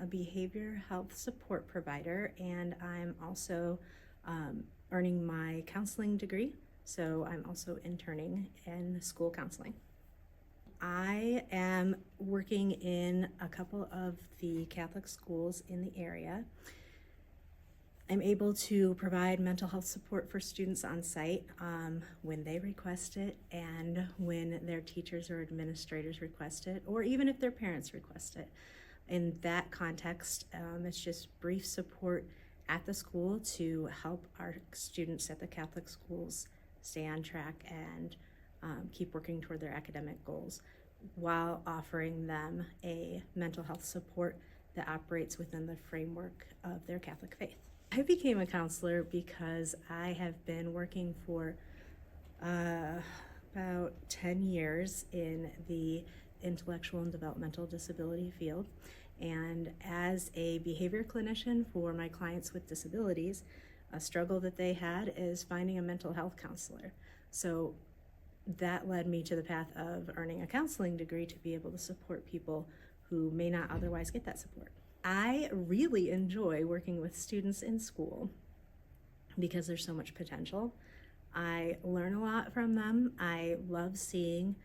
a behavior health support provider, and I'm also earning my counseling degree, so I'm also interning in school counseling. I am working in a couple of the Catholic schools in the area. I'm able to provide mental health support for students on site when they request it and when their teachers or administrators request it, or even if their parents request it. In that context, it's just brief support at the school to help our students at the Catholic schools stay on track and keep working toward their academic goals, while offering them a mental health support that operates within the framework of their Catholic faith. I became a counselor because I have been working for about 10 years in the intellectual and developmental disability field. And as a behavior clinician for my clients with disabilities, a struggle that they had is finding a mental health counselor. So that led me to the path of earning a counseling degree to be able to support people who may not otherwise get that support. I really enjoy working with students in school because there's so much potential. I learn a lot from them. I love seeing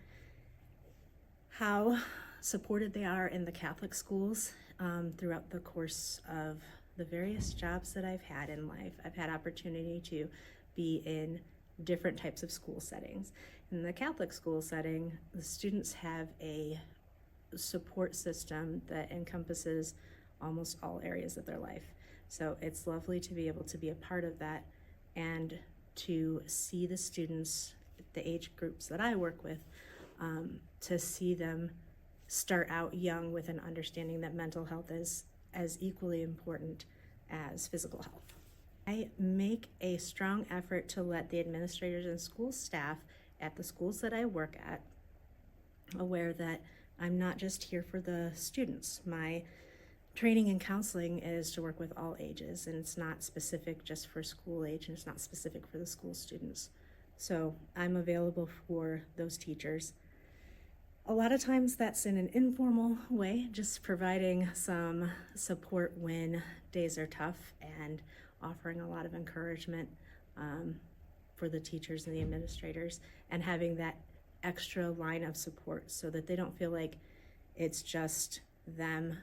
how supported they are in the Catholic schools throughout the course of the various jobs that I've had in life. I've had opportunity to be in different types of school settings. In the Catholic school setting, the students have a support system that encompasses almost all areas of their life. So it's lovely to be able to be a part of that and to see the students, the age groups that I work with, to see them start out young with an understanding that mental health is as equally important as physical health. I make a strong effort to let the administrators and school staff at the schools that I work at aware that I'm not just here for the students. My training and counseling is to work with all ages, and it's not specific just for school age, and it's not specific for the school students. So I'm available for those teachers. A lot of times that's in an informal way, just providing some support when days are tough and offering a lot of encouragement for the teachers and the administrators, and having that extra line of support so that they don't feel like it's just them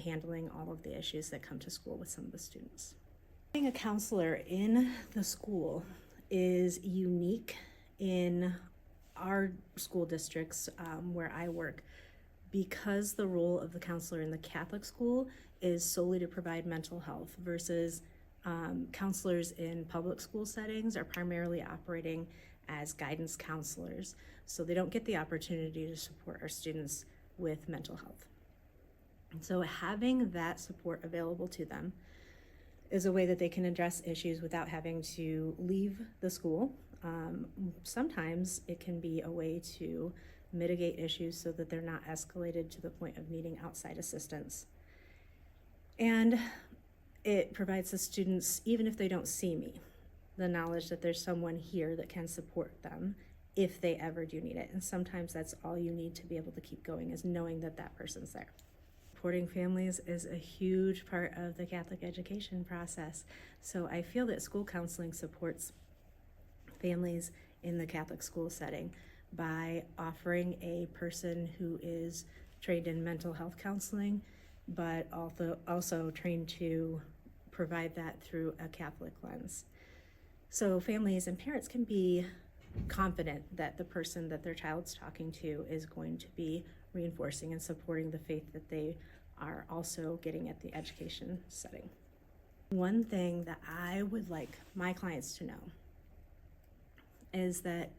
handling all of the issues that come to school with some of the students. Being a counselor in the school is unique in our school districts where I work, because the role of the counselor in the Catholic school is solely to provide mental health versus counselors in public school settings are primarily operating as guidance counselors. So they don't get the opportunity to support our students with mental health. And so having that support available to them is a way that they can address issues without having to leave the school. Sometimes it can be a way to mitigate issues so that they're not escalated to the point of needing outside assistance. And it provides the students, even if they don't see me, the knowledge that there's someone here that can support them if they ever do need it. And sometimes that's all you need to be able to keep going, is knowing that that person's there. Supporting families is a huge part of the Catholic education process. So I feel that school counseling supports families in the Catholic school setting by offering a person who is trained in mental health counseling, but also trained to provide that through a Catholic lens. So families and parents can be confident that the person that their child's talking to is going to be reinforcing and supporting the faith that they are also getting at the education setting. One thing that I would like my clients to know is that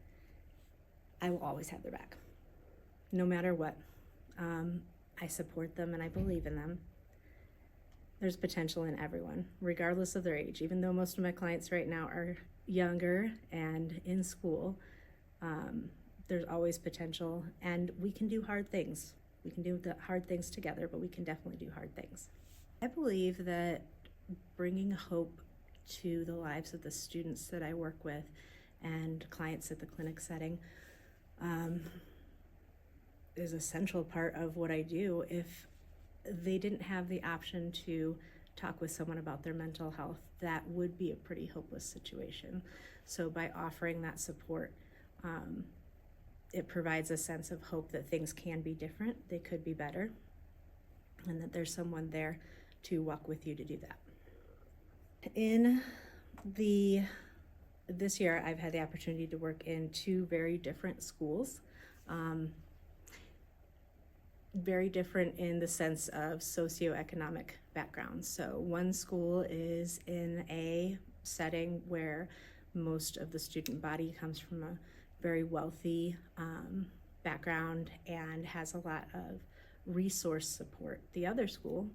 I will always have their back, no matter what. I support them and I believe in them. There's potential in everyone, regardless of their age. Even though most of my clients right now are younger and in school, there's always potential, and we can do hard things. We can do the hard things together, but we can definitely do hard things. I believe that bringing hope to the lives of the students that I work with and clients at the clinic setting is a central part of what I do. If they didn't have the option to talk with someone about their mental health, that would be a pretty hopeless situation. So by offering that support, it provides a sense of hope that things can be different, they could be better, and that there's someone there to walk with you to do that. This year, I've had the opportunity to work in 2 very different schools. Very different in the sense of socioeconomic backgrounds. So one school is in a setting where most of the student body comes from a very wealthy background and has a lot of resource support. The other school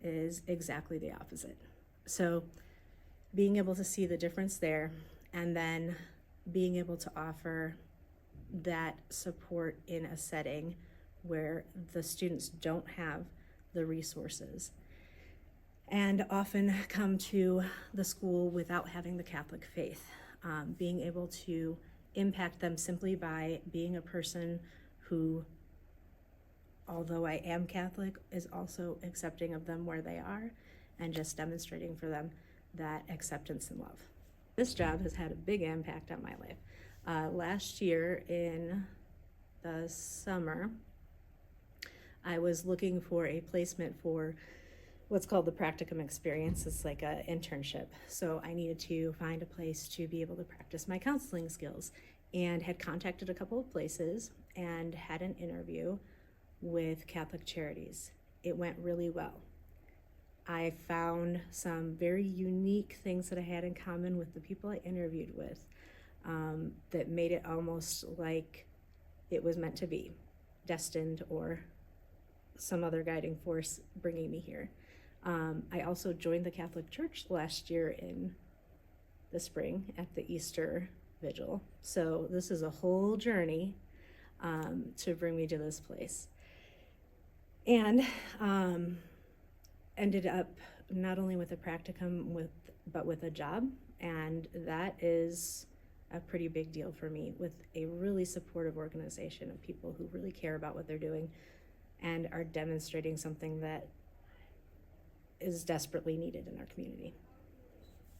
is exactly the opposite. So being able to see the difference there, and then being able to offer that support in a setting where the students don't have the resources and often come to the school without having the Catholic faith. Being able to impact them simply by being a person who, although I am Catholic, is also accepting of them where they are, and just demonstrating for them that acceptance and love. This job has had a big impact on my life. Last year in the summer, I was looking for a placement for what's called the practicum experience. It's like an internship. So I needed to find a place to be able to practice my counseling skills, and had contacted a couple of places and had an interview with Catholic Charities. It went really well. I found some very unique things that I had in common with the people I interviewed with, that made it almost like it was meant to be, destined, or some other guiding force bringing me here. I also joined the Catholic Church last year in the spring at the Easter Vigil. So this is a whole journey to bring me to this place. And ended up not only with a practicum, but with a job. And that is a pretty big deal for me, with a really supportive organization of people who really care about what they're doing and are demonstrating something that is desperately needed in our community.